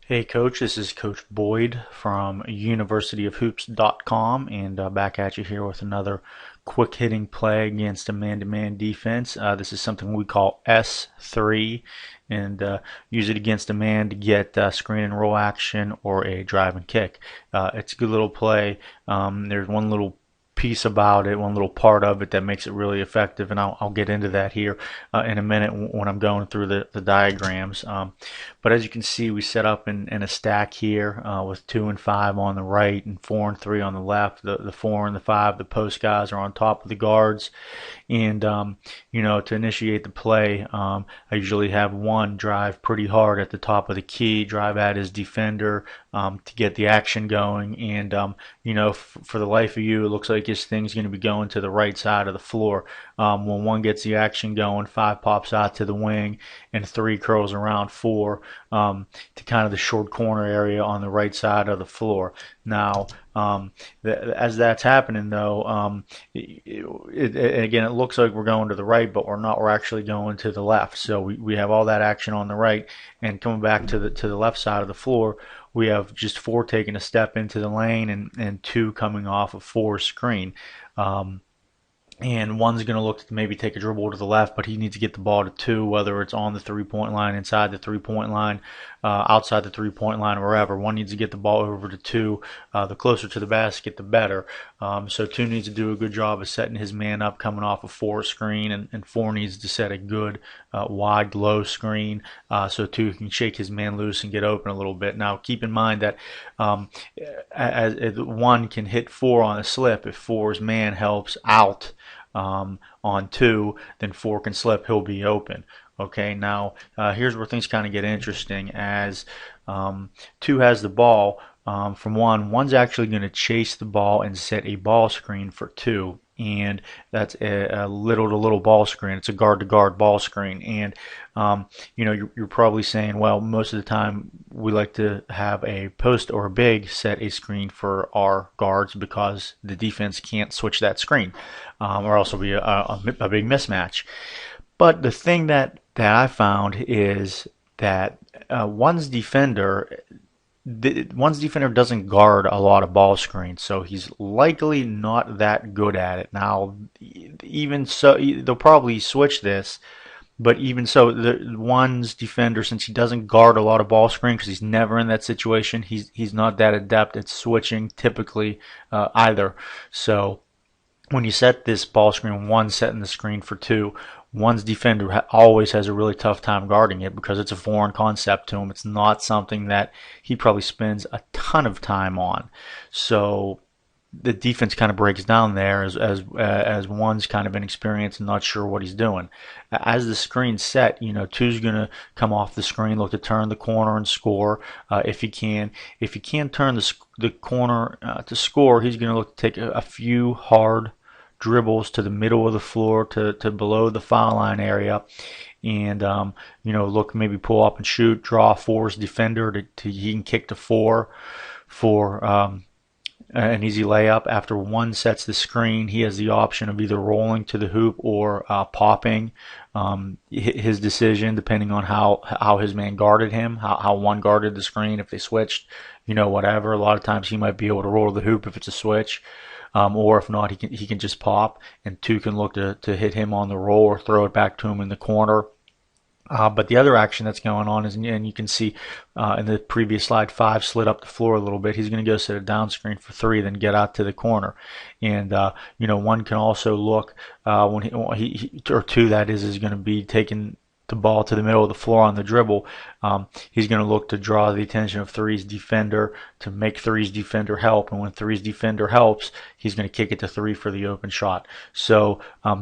Hey Coach, this is Coach Boyd from universityofhoops.com and back at you here with another quick hitting play against a man-to-man defense. This is something we call S3 and use it against a man to get screen and roll action or a drive and kick. It's a good little play. There's one little piece about it, one little part of it that makes it really effective, and I'll get into that here in a minute when I'm going through the diagrams. But as you can see, we set up in a stack here with 2 and 5 on the right and 4 and 3 on the left. The 4 and the 5, the post guys are on top of the guards, and to initiate the play, I usually have one drive pretty hard at the top of the key, drive at his defender to get the action going, and for the life of you, it looks like his thing's going to be going to the right side of the floor. When one gets the action going, 5 pops out to the wing, and 3 curls around 4 to kind of the short corner area on the right side of the floor. Now, as that's happening, though, again, it looks like we're going to the right, but we're not. We're actually going to the left. So we have all that action on the right, and coming back to the left side of the floor, we have just 4 taking a step into the lane and 2 coming off of 4's screen. And one's going to look to maybe take a dribble to the left, but he needs to get the ball to 2, whether it's on the 3-point line, inside the 3-point line, outside the 3-point line, or wherever. One needs to get the ball over to 2. The closer to the basket, the better. So 2 needs to do a good job of setting his man up coming off a 4 screen, and 4 needs to set a good wide, low screen so 2 can shake his man loose and get open a little bit. Now, keep in mind that as 1 can hit 4 on a slip if 4's man helps out on 2, then 4 can slip, he'll be open. Okay, now here's where things kind of get interesting. As 2 has the ball from 1, 1's actually going to chase the ball and set a ball screen for 2. And that's a little to little ball screen. It's a guard to guard ball screen. And you're probably saying, well, most of the time we like to have a post or a big set a screen for our guards because the defense can't switch that screen, or else it'll be a big mismatch. But the thing that I found is that one's defender doesn't guard a lot of ball screens, so he's likely not that good at it. Now, even so, they'll probably switch this, but even so, the one's defender, since he doesn't guard a lot of ball screen because he's never in that situation, he's not that adept at switching typically either. So when you set this ball screen, 1 setting the screen for 2, 1's defender always has a really tough time guarding it because it's a foreign concept to him. It's not something that he probably spends a ton of time on. So the defense kind of breaks down there as 1's kind of inexperienced and not sure what he's doing. As the screen's set, 2's going to come off the screen, look to turn the corner and score if he can. If he can't turn the corner to score, he's going to look to take a few hard dribbles to the middle of the floor to below the foul line area, and look, maybe pull up and shoot, draw 4's defender to he can kick to 4 for an easy layup. After 1 sets the screen, he has the option of either rolling to the hoop or popping. His decision, depending on how his man guarded him, how 1 guarded the screen. If they switched, whatever. A lot of times he might be able to roll to the hoop if it's a switch. Or if not, he can just pop, and 2 can look to hit him on the roll or throw it back to him in the corner. But the other action that's going on is, and you can see in the previous slide, 5 slid up the floor a little bit. He's going to go set a down screen for 3, then get out to the corner. And 1 can also look when he or 2, that is going to be taking the ball to the middle of the floor on the dribble. He's going to look to draw the attention of 3's defender to make 3's defender help, and when 3's defender helps, he's going to kick it to 3 for the open shot. So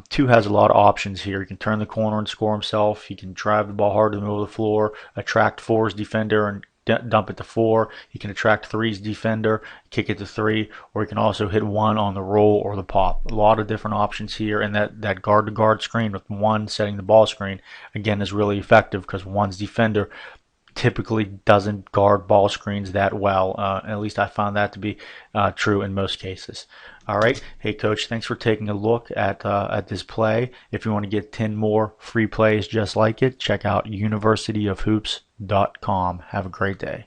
2 has a lot of options here. He can turn the corner and score himself. He can drive the ball hard to the middle of the floor, attract 4's defender and dump it to 4. He can attract 3's defender, kick it to 3, or he can also hit 1 on the roll or the pop. A lot of different options here, and that guard-to-guard screen with 1 setting the ball screen, again, is really effective because 1's defender typically doesn't guard ball screens that well. At least I found that to be true in most cases. All right. Hey, Coach, thanks for taking a look at this play. If you want to get 10 more free plays just like it, check out universityofhoops.com. Have a great day.